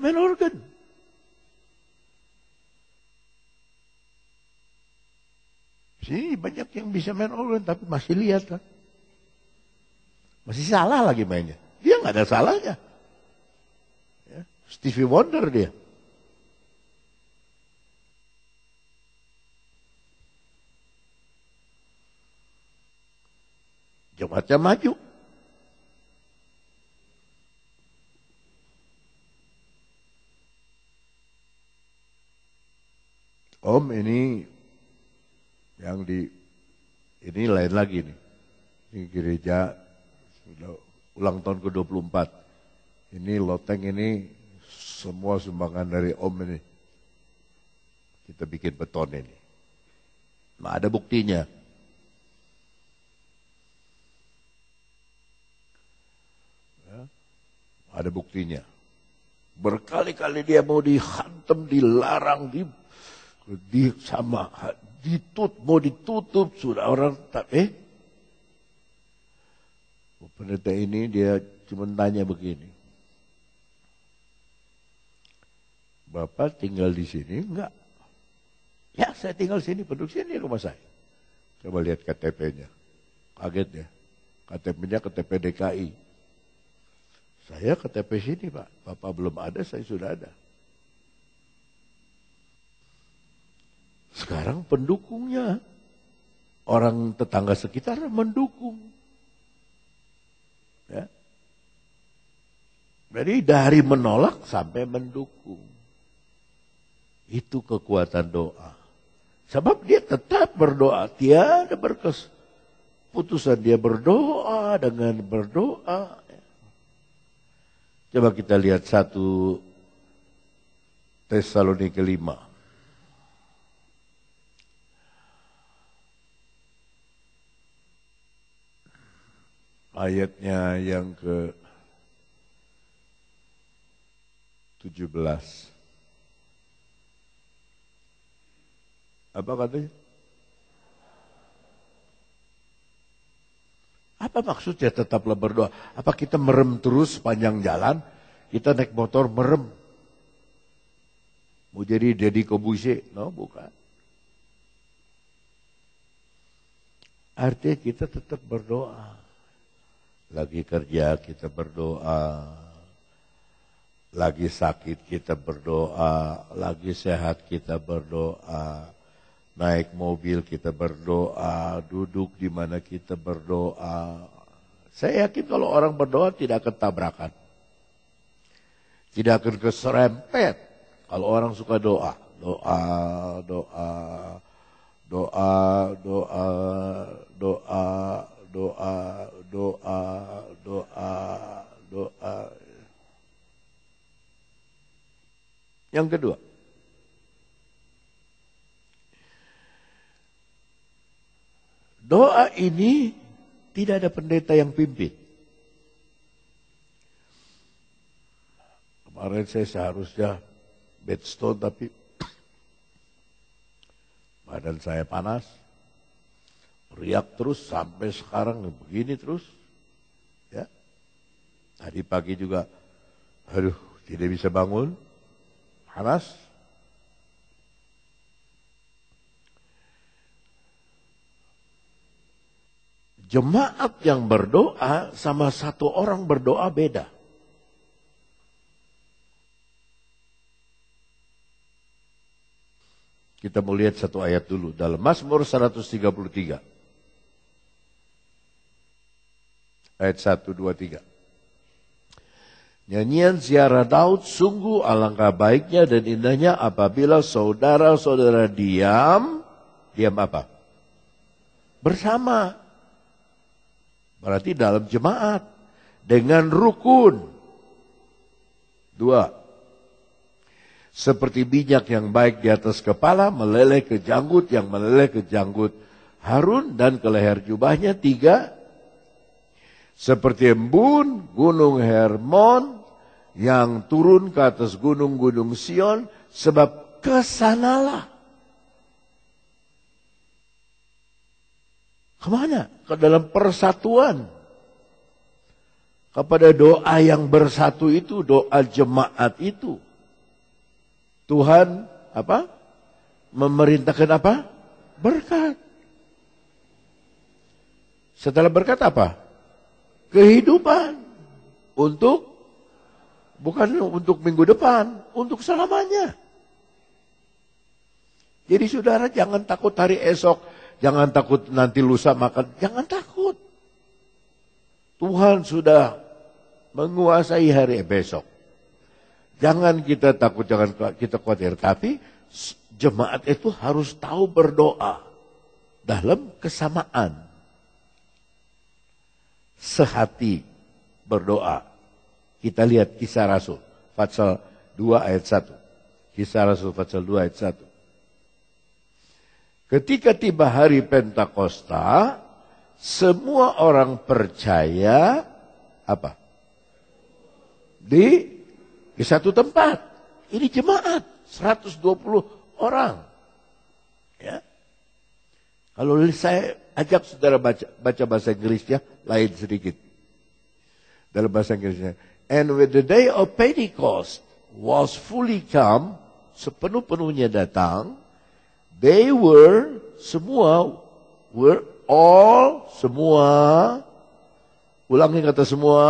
main organ. Sini banyak yang bisa main organ tapi masih lihat kan. Masih salah lagi mainnya. Dia nggak ada salahnya. Ya, Stevie Wonder dia. Jemaatnya maju. Om ini yang ini lain lagi nih. Ini gereja sudah ulang tahun ke-24. Ini loteng ini semua sumbangan dari Om ini. Kita bikin beton ini. Nah, ada buktinya. Ya, ada buktinya. Berkali-kali dia mau dihantam, dilarang, mau ditutup sudah orang tak pendeta ini dia cuma tanya begini, Bapak tinggal di sini enggak? Ya saya tinggal sini, penduduk sini rumah saya. Coba lihat KTP-nya, kaget ya, KTP-nya KTP DKI. Saya KTP sini Pak, Bapak belum ada, saya sudah ada. Sekarang pendukungnya, orang tetangga sekitar mendukung. Ya. Jadi dari menolak sampai mendukung. Itu kekuatan doa. Sebab dia tetap berdoa, tiada berkeputusan. Dia berdoa dengan berdoa. Coba kita lihat 1 Tesalonika 5. Ayatnya yang ke-17. Apa katanya? Apa maksudnya tetaplah berdoa? Apa kita merem terus sepanjang jalan? Kita naik motor merem. Mau jadi Deddy Corbuzier? No, bukan. Artinya kita tetap berdoa. Lagi kerja kita berdoa, lagi sakit kita berdoa, lagi sehat kita berdoa, naik mobil kita berdoa, duduk di mana kita berdoa. Saya yakin kalau orang berdoa tidak akan tabrakan, tidak akan keserempet. Kalau orang suka doa, doa, doa, doa, doa, doa, doa, doa, doa, doa. Yang kedua, doa ini tidak ada pendeta yang pimpin. Kemarin saya seharusnya bedstone tapi badan saya panas. Riak terus sampai sekarang begini terus. Ya. Tadi pagi juga tidak bisa bangun. Panas. Jemaat yang berdoa sama satu orang berdoa beda. Kita mau lihat satu ayat dulu dalam Mazmur 133. Ayat 1, 2, 3. Nyanyian ziarah Daud, sungguh alangkah baiknya dan indahnya apabila saudara-saudara diam apa? Bersama. Berarti dalam jemaat. Dengan rukun. 2. Seperti minyak yang baik di atas kepala, meleleh ke janggut, yang meleleh ke janggut Harun dan ke leher jubahnya. 3. Seperti embun gunung Hermon yang turun ke atas gunung-gunung Sion, sebab kesanalah. Kemana? Ke dalam persatuan. Kepada doa yang bersatu itu, doa jemaat itu. Tuhan apa? Memerintahkan apa? Berkat. Setelah berkat apa? Kehidupan. Bukan untuk minggu depan, untuk selamanya. Jadi saudara jangan takut hari esok, jangan takut nanti lusa makan, jangan takut. Tuhan sudah menguasai hari besok. Jangan kita takut, jangan kita khawatir. Tapi jemaat itu harus tahu berdoa dalam kesamaan. Sehati berdoa. Kita lihat Kisah Rasul, pasal 2 ayat 1. Kisah Rasul pasal 2 ayat 1. Ketika tiba hari Pentakosta, semua orang percaya apa? Di satu tempat. Ini jemaat 120 orang. Ya. Kalau saya ajak saudara baca bahasa Inggrisnya lain sedikit. Dalam bahasa Inggrisnya. And when the day of Pentecost was fully come, sepenuh-penuhnya datang, they were semua, ulangi kata semua,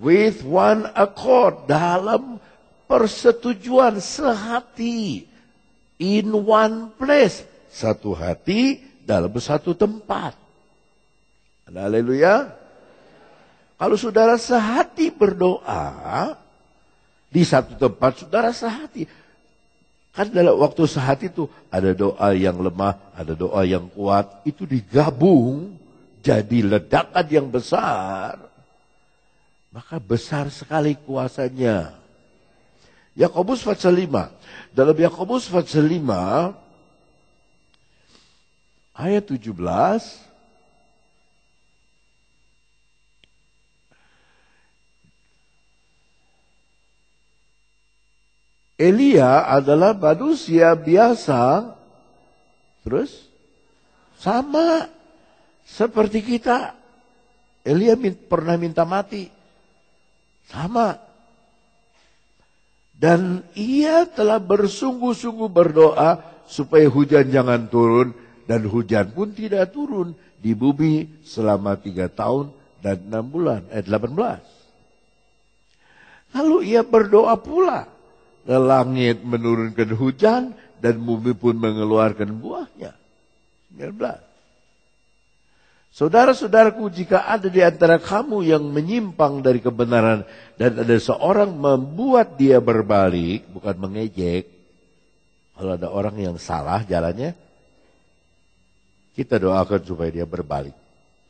with one accord, dalam persetujuan sehati, in one place, satu hati dalam satu tempat. Haleluya. Kalau saudara sehati berdoa, di satu tempat saudara sehati. Kan dalam waktu sehati itu ada doa yang lemah, ada doa yang kuat. Itu digabung jadi ledakan yang besar. Maka besar sekali kuasanya. Yakobus pasal 5. Dalam Yakobus pasal 5 ayat 17. Elia adalah manusia biasa, terus sama seperti kita. Elia pernah minta mati, sama. Dan ia telah bersungguh-sungguh berdoa supaya hujan jangan turun, dan hujan pun tidak turun di bumi selama 3 tahun dan 6 bulan, ayat 18. Lalu ia berdoa pula. Langit menurunkan hujan dan bumi pun mengeluarkan buahnya. 19. Saudara-saudaraku, jika ada di antara kamu yang menyimpang dari kebenaran dan ada seorang membuat dia berbalik, bukan mengejek. Kalau ada orang yang salah jalannya, kita doakan supaya dia berbalik.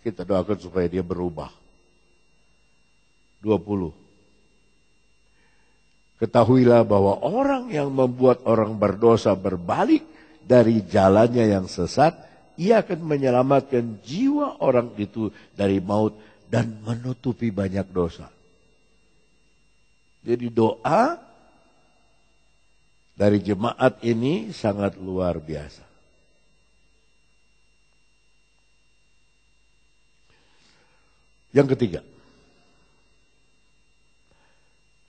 Kita doakan supaya dia berubah. 20. Ketahuilah bahwa orang yang membuat orang berdosa berbalik dari jalannya yang sesat, ia akan menyelamatkan jiwa orang itu dari maut dan menutupi banyak dosa. Jadi doa dari jemaat ini sangat luar biasa. Yang ketiga.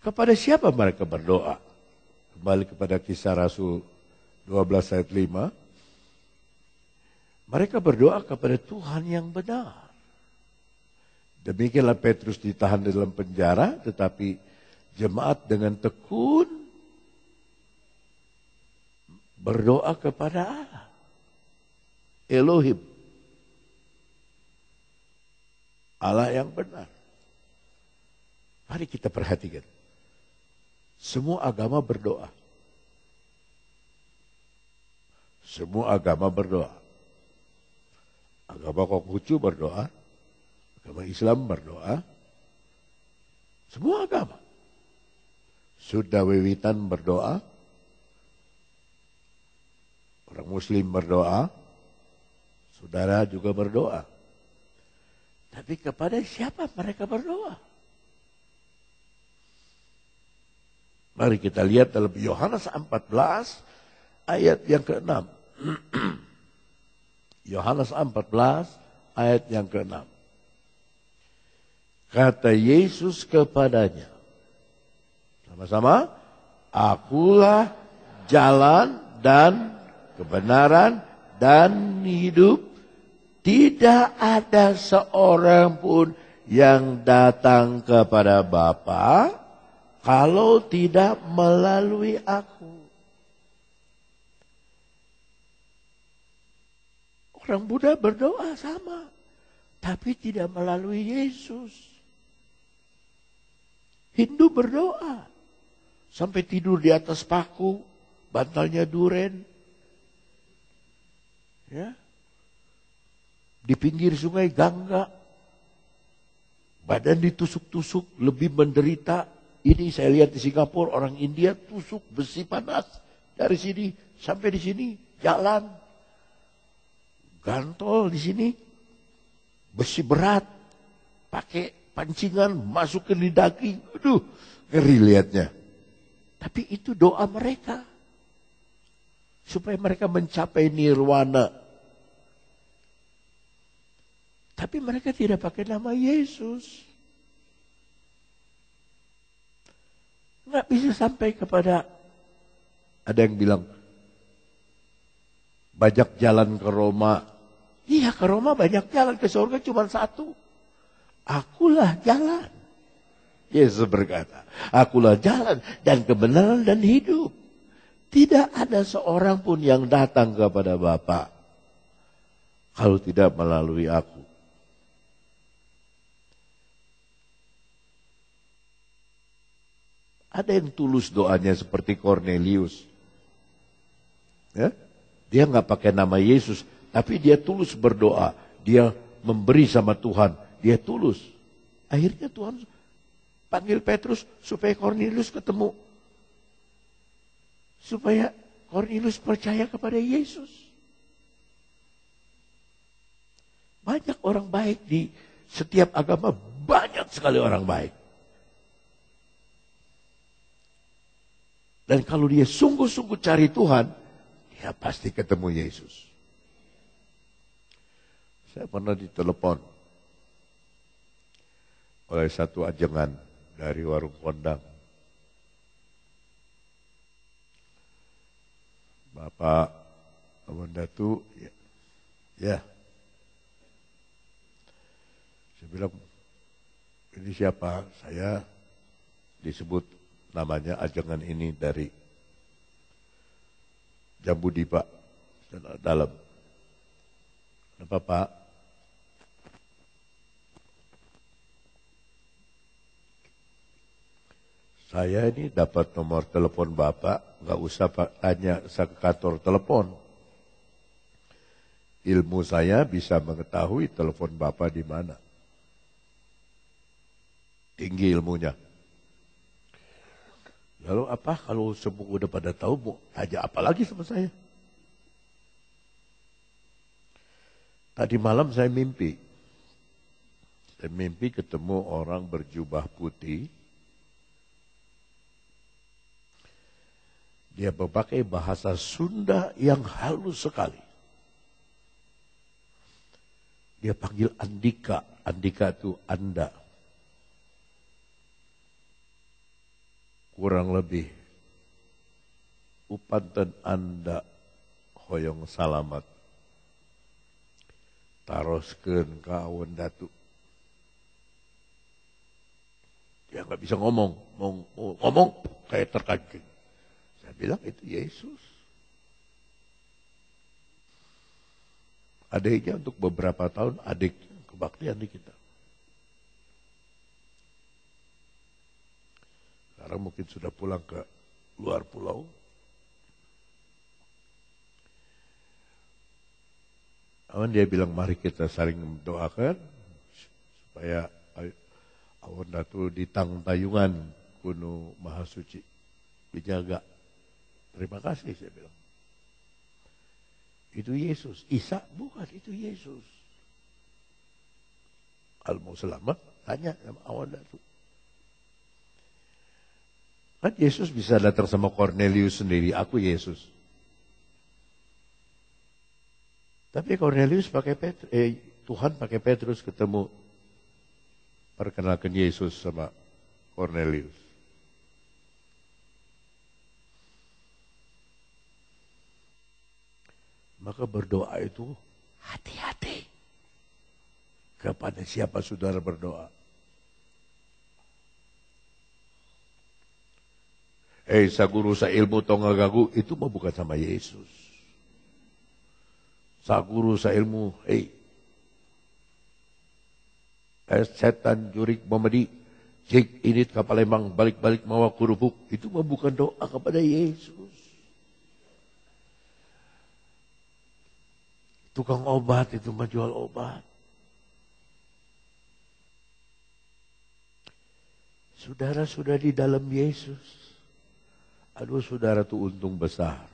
Kepada siapa mereka berdoa? Kembali kepada Kisah Rasul 12 ayat 5. Mereka berdoa kepada Tuhan yang benar. Demikianlah Petrus ditahan dalam penjara, tetapi jemaat dengan tekun berdoa kepada Allah. Elohim. Allah yang benar. Mari kita perhatikan. Semua agama berdoa. Semua agama berdoa. Agama Konghucu berdoa. Agama Islam berdoa. Semua agama. Sunda Wiwitan berdoa. Orang Muslim berdoa. Saudara juga berdoa. Tapi kepada siapa mereka berdoa? Mari kita lihat dalam Yohanes 14 ayat yang ke-6. Yohanes 14 ayat yang ke-6. Kata Yesus kepadanya. Sama-sama. Akulah jalan dan kebenaran dan hidup. Tidak ada seorang pun yang datang kepada Bapa kalau tidak melalui aku. Orang Buddha berdoa sama, tapi tidak melalui Yesus. Hindu berdoa, sampai tidur di atas paku, bantalnya duren. Ya. Di pinggir sungai Gangga, badan ditusuk-tusuk, lebih menderita. Ini saya lihat di Singapura, orang India tusuk besi panas. Dari sini sampai di sini, jalan. Gantol di sini, besi berat, pakai pancingan, masukin di daging. Aduh, ngeri lihatnya. Tapi itu doa mereka. Supaya mereka mencapai nirwana. Tapi mereka tidak pakai nama Yesus. Nggak bisa sampai kepada, ada yang bilang, banyak jalan ke Roma. Iya, ke Roma banyak jalan, ke surga cuma satu. Akulah jalan. Yesus berkata, akulah jalan dan kebenaran dan hidup. Tidak ada seorang pun yang datang kepada Bapa kalau tidak melalui aku. Ada yang tulus doanya seperti Cornelius. Ya? Dia nggak pakai nama Yesus, tapi dia tulus berdoa. Dia memberi sama Tuhan. Dia tulus. Akhirnya Tuhan panggil Petrus supaya Cornelius ketemu. Supaya Cornelius percaya kepada Yesus. Banyak orang baik di setiap agama, banyak sekali orang baik. Dan kalau dia sungguh-sungguh cari Tuhan, dia pasti ketemu Yesus. Saya pernah ditelepon oleh satu ajengan dari warung kondang. Bapak Abang Datu, ya. Saya bilang, ini siapa? Saya disebut namanya ajengan ini dari Jambu Dipa dalam. Kenapa Pak? Saya ini dapat nomor telepon Bapak, nggak usah tanya saya ke kantor telepon. Ilmu saya bisa mengetahui telepon Bapak di mana. Tinggi ilmunya. Lalu apa kalau semua udah pada tahu, mau tanya apa lagi sama saya? Tadi malam saya mimpi. Saya mimpi ketemu orang berjubah putih. Dia memakai bahasa Sunda yang halus sekali. Dia panggil Andika. Andika itu Anda. Kurang lebih. Upanten Anda hoyong salamat. Taroskeun ka Awan Datu. Dia nggak bisa ngomong. Ngomong kayak terkancing. Saya bilang itu Yesus. Adiknya untuk beberapa tahun adik kebaktian di kita. Sekarang mungkin sudah pulang ke luar pulau. Awan dia bilang mari kita saling mendoakan supaya Awan Datu di Tayungan Gunung Mahasuci dijaga. Terima kasih saya bilang. Itu Yesus. Isa bukan, itu Yesus. Kalau mau selamat, tanya sama Awan Datu. Kan Yesus bisa datang sama Cornelius sendiri, aku Yesus. Tapi Cornelius Tuhan pakai Petrus ketemu, perkenalkan Yesus sama Cornelius. Maka berdoa itu hati-hati. Kepada siapa saudara berdoa? Sa guru sa ilmu tong ngagagu, itu mah bukan sama Yesus. Sa guru sa ilmu, setan jurik memedi, jik init ke Palembang, balik-balik mawa kurupuk, itu mah bukan doa kepada Yesus. Tukang obat itu mah jual obat. Saudara sudah di dalam Yesus. Aduh saudara tuh untung besar.